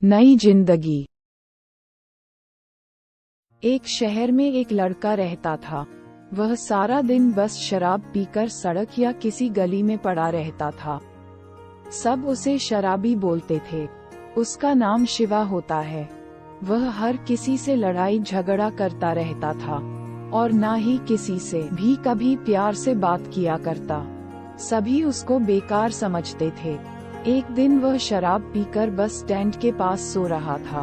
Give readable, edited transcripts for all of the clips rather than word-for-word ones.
नई जिंदगी। एक शहर में एक लड़का रहता था। वह सारा दिन बस शराब पीकर सड़क या किसी गली में पड़ा रहता था। सब उसे शराबी बोलते थे। उसका नाम शिवा होता है। वह हर किसी से लड़ाई झगड़ा करता रहता था और ना ही किसी से भी कभी प्यार से बात किया करता। सभी उसको बेकार समझते थे। एक दिन वह शराब पीकर बस स्टैंड के पास सो रहा था।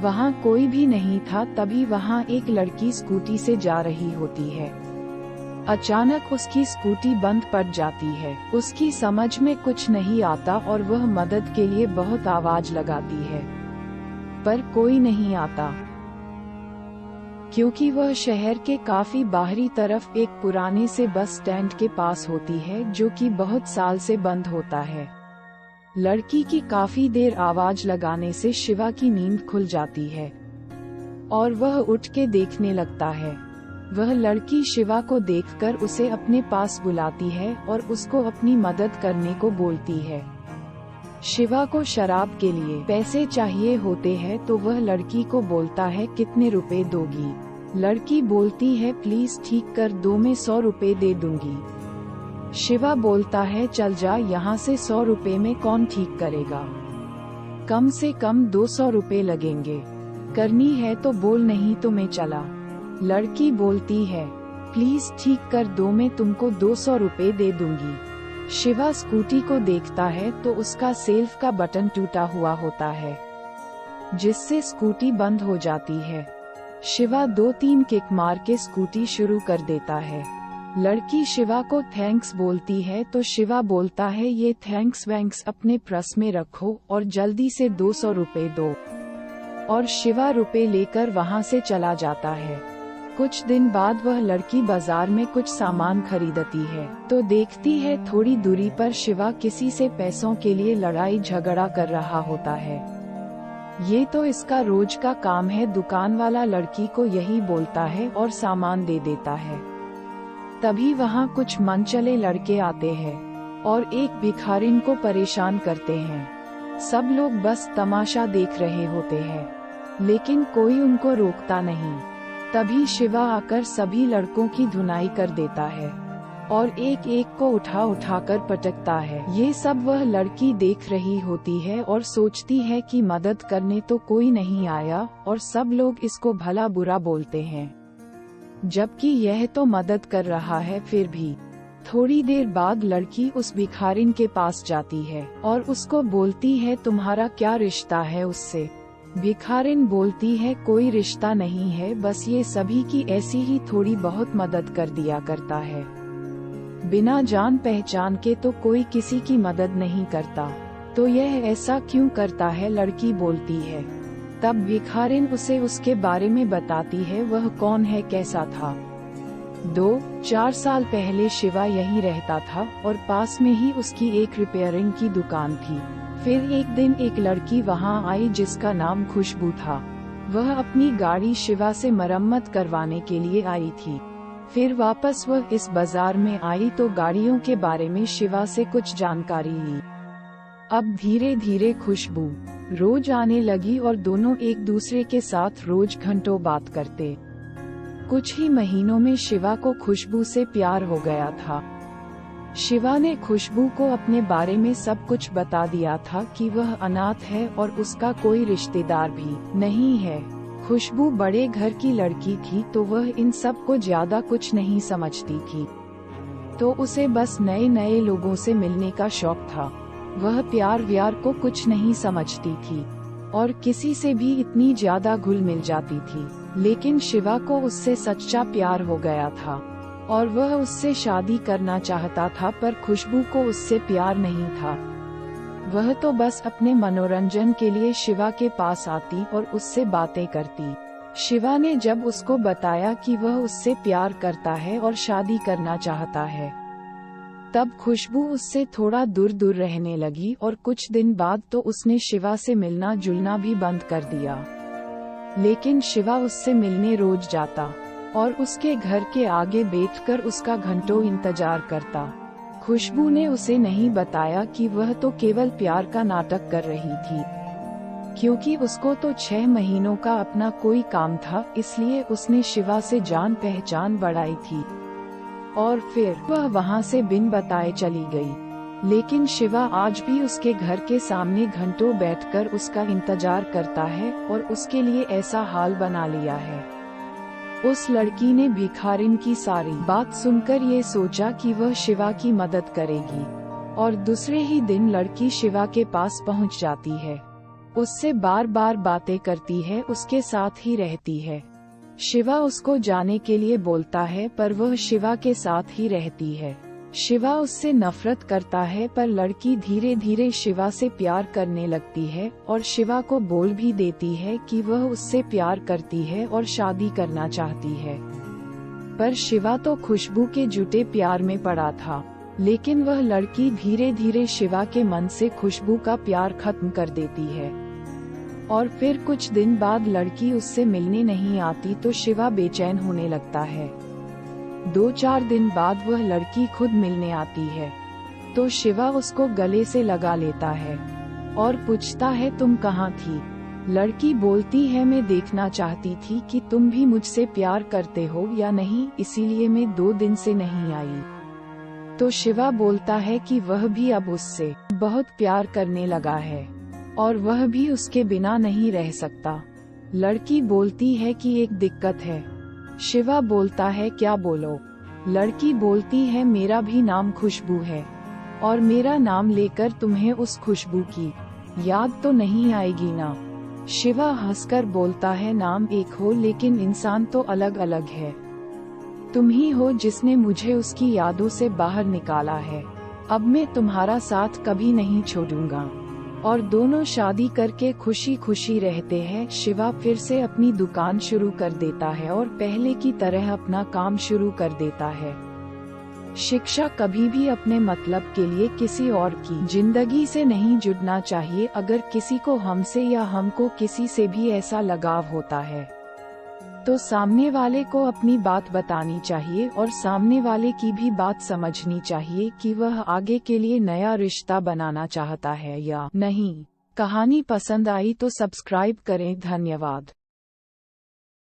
वहाँ कोई भी नहीं था। तभी वहाँ एक लड़की स्कूटी से जा रही होती है। अचानक उसकी स्कूटी बंद पड़ जाती है। उसकी समझ में कुछ नहीं आता और वह मदद के लिए बहुत आवाज लगाती है, पर कोई नहीं आता, क्योंकि वह शहर के काफी बाहरी तरफ एक पुराने से बस स्टैंड के पास होती है, जो कि बहुत साल से बंद होता है। लड़की की काफी देर आवाज लगाने से शिवा की नींद खुल जाती है और वह उठ के देखने लगता है। वह लड़की शिवा को देखकर उसे अपने पास बुलाती है और उसको अपनी मदद करने को बोलती है। शिवा को शराब के लिए पैसे चाहिए होते हैं, तो वह लड़की को बोलता है, कितने रुपए दोगी? लड़की बोलती है, प्लीज ठीक कर दो, मैं 100 रुपए दे दूंगी। शिवा बोलता है, चल जा यहाँ से, 100 रुपए में कौन ठीक करेगा? कम से कम 200 रुपए लगेंगे। करनी है तो बोल, नहीं तो मैं चला। लड़की बोलती है, प्लीज ठीक कर दो, मैं तुमको 200 रुपए दे दूंगी। शिवा स्कूटी को देखता है तो उसका सेल्फ का बटन टूटा हुआ होता है, जिससे स्कूटी बंद हो जाती है। शिवा 2-3 किक मार के स्कूटी शुरू कर देता है। लड़की शिवा को थैंक्स बोलती है तो शिवा बोलता है, ये थैंक्स वैंक्स अपने पर्स में रखो और जल्दी से 200 रुपए दो। और शिवा रुपए लेकर वहाँ से चला जाता है। कुछ दिन बाद वह लड़की बाजार में कुछ सामान खरीदती है तो देखती है थोड़ी दूरी पर शिवा किसी से पैसों के लिए लड़ाई झगड़ा कर रहा होता है। ये तो इसका रोज का काम है। दुकान वाला लड़की को यही बोलता है और सामान दे देता है। तभी वहाँ कुछ मनचले लड़के आते हैं और एक भिखारिन को परेशान करते हैं। सब लोग बस तमाशा देख रहे होते हैं, लेकिन कोई उनको रोकता नहीं। तभी शिवा आकर सभी लड़कों की धुनाई कर देता है और एक एक को उठा उठा कर पटकता है। ये सब वह लड़की देख रही होती है और सोचती है कि मदद करने तो कोई नहीं आया और सब लोग इसको भला बुरा बोलते हैं, जबकि यह तो मदद कर रहा है। फिर भी थोड़ी देर बाद लड़की उस भिखारिन के पास जाती है और उसको बोलती है, तुम्हारा क्या रिश्ता है उससे? भिखारिन बोलती है, कोई रिश्ता नहीं है, बस ये सभी की ऐसी ही थोड़ी बहुत मदद कर दिया करता है। बिना जान पहचान के तो कोई किसी की मदद नहीं करता, तो यह ऐसा क्यों करता है? लड़की बोलती है। तब भिखारिन उसे उसके बारे में बताती है, वह कौन है, कैसा था। 2-4 साल पहले शिवा यहीं रहता था और पास में ही उसकी एक रिपेयरिंग की दुकान थी। फिर एक दिन एक लड़की वहां आई जिसका नाम खुशबू था। वह अपनी गाड़ी शिवा से मरम्मत करवाने के लिए आई थी। फिर वापस वह इस बाजार में आई तो गाड़ियों के बारे में शिवा से कुछ जानकारी ली। अब धीरे धीरे खुशबू रोज आने लगी और दोनों एक दूसरे के साथ रोज घंटों बात करते। कुछ ही महीनों में शिवा को खुशबू से प्यार हो गया था। शिवा ने खुशबू को अपने बारे में सब कुछ बता दिया था कि वह अनाथ है और उसका कोई रिश्तेदार भी नहीं है। खुशबू बड़े घर की लड़की थी तो वह इन सब को ज्यादा कुछ नहीं समझती थी, तो उसे बस नए नए लोगों से मिलने का शौक था। वह प्यार व्यार को कुछ नहीं समझती थी और किसी से भी इतनी ज्यादा घुल मिल जाती थी। लेकिन शिवा को उससे सच्चा प्यार हो गया था और वह उससे शादी करना चाहता था, पर खुशबू को उससे प्यार नहीं था। वह तो बस अपने मनोरंजन के लिए शिवा के पास आती और उससे बातें करती। शिवा ने जब उसको बताया कि वह उससे प्यार करता है और शादी करना चाहता है, तब खुशबू उससे थोड़ा दूर दूर रहने लगी और कुछ दिन बाद तो उसने शिवा से मिलना जुलना भी बंद कर दिया। लेकिन शिवा उससे मिलने रोज जाता और उसके घर के आगे बैठकर उसका घंटों इंतजार करता। खुशबू ने उसे नहीं बताया कि वह तो केवल प्यार का नाटक कर रही थी। क्योंकि उसको तो 6 महीनों का अपना कोई काम था, इसलिए उसने शिवा से जान पहचान बढ़ाई थी और फिर वह वहाँ से बिन बताए चली गई। लेकिन शिवा आज भी उसके घर के सामने घंटों बैठकर उसका इंतजार करता है और उसके लिए ऐसा हाल बना लिया है। उस लड़की ने भिखारिन की सारी बात सुनकर ये सोचा कि वह शिवा की मदद करेगी और दूसरे ही दिन लड़की शिवा के पास पहुंच जाती है। उससे बार बार बातें करती है, उसके साथ ही रहती है। शिवा उसको जाने के लिए बोलता है पर वह शिवा के साथ ही रहती है। शिवा उससे नफरत करता है पर लड़की धीरे धीरे शिवा से प्यार करने लगती है और शिवा को बोल भी देती है कि वह उससे प्यार करती है और शादी करना चाहती है। पर शिवा तो खुशबू के झूठे प्यार में पड़ा था, लेकिन वह लड़की धीरे धीरे शिवा के मन से खुशबू का प्यार खत्म कर देती है। और फिर कुछ दिन बाद लड़की उससे मिलने नहीं आती तो शिवा बेचैन होने लगता है। 2-4 दिन बाद वह लड़की खुद मिलने आती है तो शिवा उसको गले से लगा लेता है और पूछता है तुम कहाँ थी। लड़की बोलती है मैं देखना चाहती थी कि तुम भी मुझसे प्यार करते हो या नहीं, इसीलिए मैं 2 दिन से नहीं आई। तो शिवा बोलता है कि वह भी अब उससे बहुत प्यार करने लगा है और वह भी उसके बिना नहीं रह सकता। लड़की बोलती है कि एक दिक्कत है। शिवा बोलता है क्या बोलो। लड़की बोलती है मेरा भी नाम खुशबू है और मेरा नाम लेकर तुम्हें उस खुशबू की याद तो नहीं आएगी ना। शिवा हंसकर बोलता है नाम एक हो लेकिन इंसान तो अलग अलग है। तुम ही हो जिसने मुझे उसकी यादों से बाहर निकाला है। अब मैं तुम्हारा साथ कभी नहीं छोड़ूंगा। और दोनों शादी करके खुशी खुशी रहते हैं। शिवा फिर से अपनी दुकान शुरू कर देता है और पहले की तरह अपना काम शुरू कर देता है। शिक्षा कभी भी अपने मतलब के लिए किसी और की जिंदगी से नहीं जुड़ना चाहिए। अगर किसी को हमसे या हमको किसी से भी ऐसा लगाव होता है तो सामने वाले को अपनी बात बतानी चाहिए और सामने वाले की भी बात समझनी चाहिए कि वह आगे के लिए नया रिश्ता बनाना चाहता है या नहीं। कहानी पसंद आई तो सब्सक्राइब करें। धन्यवाद।